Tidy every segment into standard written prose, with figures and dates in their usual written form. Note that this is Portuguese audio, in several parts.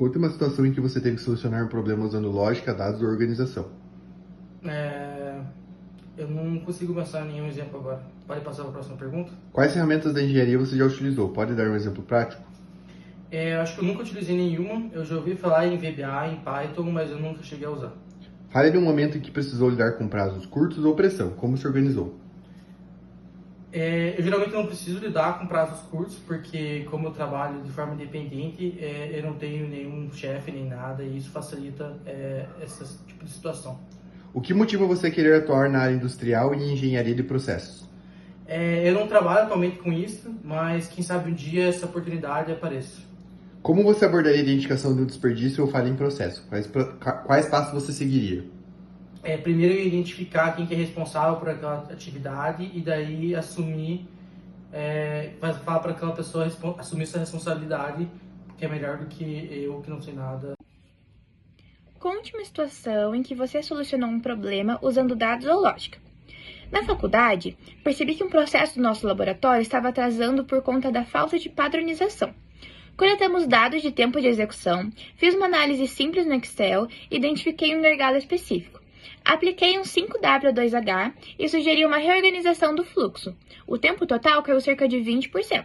Conte uma situação em que você teve que solucionar um problema usando lógica, dados ou organização. Eu não consigo pensar em nenhum exemplo agora. Pode passar para a próxima pergunta? Quais ferramentas da engenharia você já utilizou? Pode dar um exemplo prático? Eu acho que eu nunca utilizei nenhuma. Eu já ouvi falar em VBA, em Python, mas eu nunca cheguei a usar. Fale de um momento em que precisou lidar com prazos curtos ou pressão. Como se organizou? Eu geralmente não preciso lidar com prazos curtos, porque como eu trabalho de forma independente, eu não tenho nenhum chefe nem nada, e isso facilita esse tipo de situação. O que motiva você a querer atuar na área industrial e em engenharia de processos? Eu não trabalho atualmente com isso, mas quem sabe um dia essa oportunidade apareça. Como você abordaria a identificação de um desperdício ou falha em processo? Quais passos você seguiria? Primeiro identificar quem que é responsável por aquela atividade e daí assumir, falar para aquela pessoa assumir essa responsabilidade, que é melhor do que eu, que não sei nada. Conte uma situação em que você solucionou um problema usando dados ou lógica. Na faculdade, percebi que um processo do nosso laboratório estava atrasando por conta da falta de padronização. Coletamos dados de tempo de execução, fiz uma análise simples no Excel e identifiquei um gargalo específico. Apliquei um 5W2H e sugeri uma reorganização do fluxo. O tempo total caiu cerca de 20%.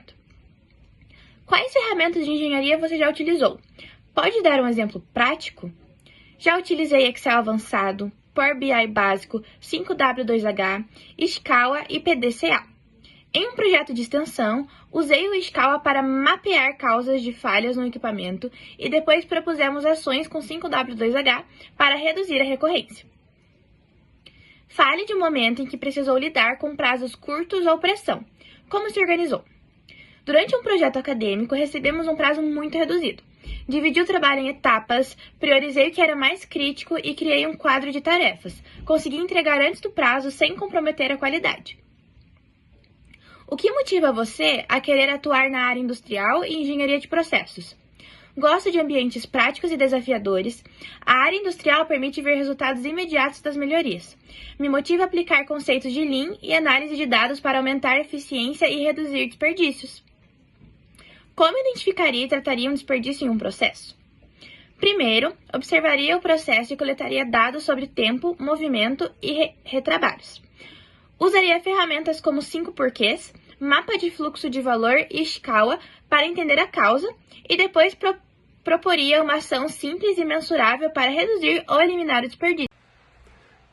Quais ferramentas de engenharia você já utilizou? Pode dar um exemplo prático? Já utilizei Excel avançado, Power BI básico, 5W2H, Scala e PDCA. Em um projeto de extensão, usei o Scala para mapear causas de falhas no equipamento e depois propusemos ações com 5W2H para reduzir a recorrência. Fale de um momento em que precisou lidar com prazos curtos ou pressão. Como se organizou? Durante um projeto acadêmico, recebemos um prazo muito reduzido. Dividi o trabalho em etapas, priorizei o que era mais crítico e criei um quadro de tarefas. Consegui entregar antes do prazo sem comprometer a qualidade. O que motiva você a querer atuar na área industrial e engenharia de processos? Gosto de ambientes práticos e desafiadores. A área industrial permite ver resultados imediatos das melhorias. Me motiva a aplicar conceitos de Lean e análise de dados para aumentar a eficiência e reduzir desperdícios. Como identificaria e trataria um desperdício em um processo? Primeiro, observaria o processo e coletaria dados sobre tempo, movimento e retrabalhos. Usaria ferramentas como 5 porquês, mapa de fluxo de valor e escala para entender a causa e depois proporia uma ação simples e mensurável para reduzir ou eliminar o desperdício.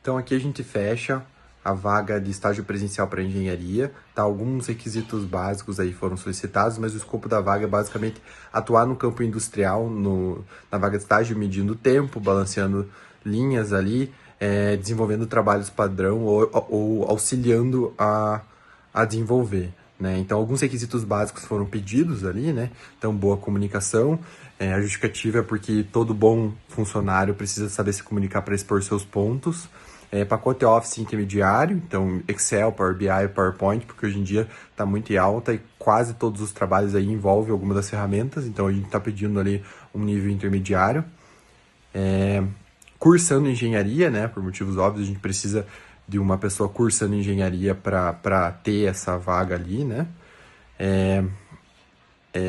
Então aqui a gente fecha a vaga de estágio presencial para engenharia, tá? Alguns requisitos básicos aí foram solicitados, mas o escopo da vaga é basicamente atuar no campo industrial, na vaga de estágio, medindo o tempo, balanceando linhas ali, desenvolvendo trabalhos padrão ou auxiliando a desenvolver, né? Então, alguns requisitos básicos foram pedidos ali, né? Então, boa comunicação, a justificativa é porque todo bom funcionário precisa saber se comunicar para expor seus pontos, pacote Office intermediário, então Excel, Power BI, PowerPoint, porque hoje em dia está muito em alta e quase todos os trabalhos aí envolvem alguma das ferramentas, então a gente está pedindo ali um nível intermediário. Cursando engenharia, né, por motivos óbvios, a gente precisa de uma pessoa cursando engenharia para ter essa vaga ali, né.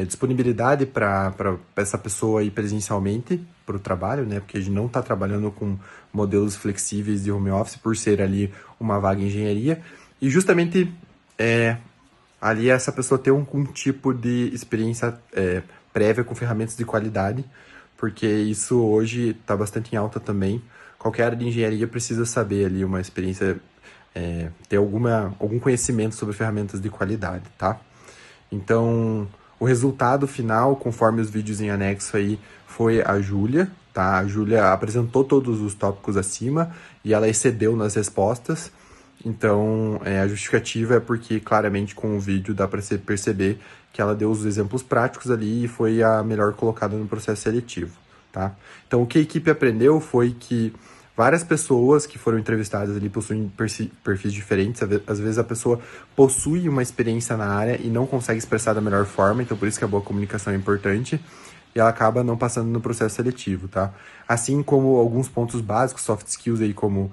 Disponibilidade para essa pessoa ir presencialmente para o trabalho, né? Porque a gente não está trabalhando com modelos flexíveis de home office por ser ali uma vaga em engenharia. E justamente ali essa pessoa ter um tipo de experiência prévia com ferramentas de qualidade, porque isso hoje está bastante em alta também. Qualquer área de engenharia precisa saber ali uma experiência, ter algum conhecimento sobre ferramentas de qualidade, tá? Então, o resultado final, conforme os vídeos em anexo aí, foi a Júlia, tá? A Júlia apresentou todos os tópicos acima e ela excedeu nas respostas. Então, a justificativa é porque, claramente, com o vídeo dá para perceber que ela deu os exemplos práticos ali e foi a melhor colocada no processo seletivo, tá? Então, o que a equipe aprendeu foi que várias pessoas que foram entrevistadas ali possuem perfis diferentes. Às vezes a pessoa possui uma experiência na área e não consegue expressar da melhor forma, então por isso que a boa comunicação é importante, e ela acaba não passando no processo seletivo, tá? Assim como alguns pontos básicos, soft skills aí, como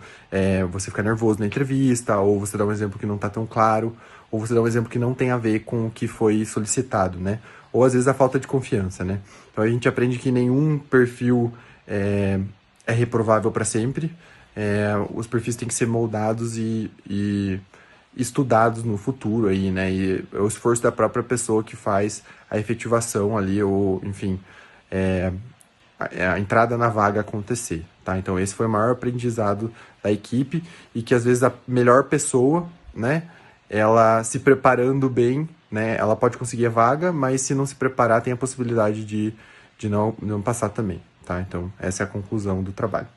você ficar nervoso na entrevista, ou você dá um exemplo que não tá tão claro, ou você dá um exemplo que não tem a ver com o que foi solicitado, né? ou às vezes a falta de confiança, né? Então a gente aprende que nenhum perfil é reprovável para sempre, os perfis têm que ser moldados e estudados no futuro aí, né? E é o esforço da própria pessoa que faz a efetivação ali, ou, enfim, a entrada na vaga acontecer, tá? Então esse foi o maior aprendizado da equipe e que às vezes a melhor pessoa, né? Ela se preparando bem, né? Ela pode conseguir a vaga, mas se não se preparar tem a possibilidade de não passar também, tá? Então essa é a conclusão do trabalho.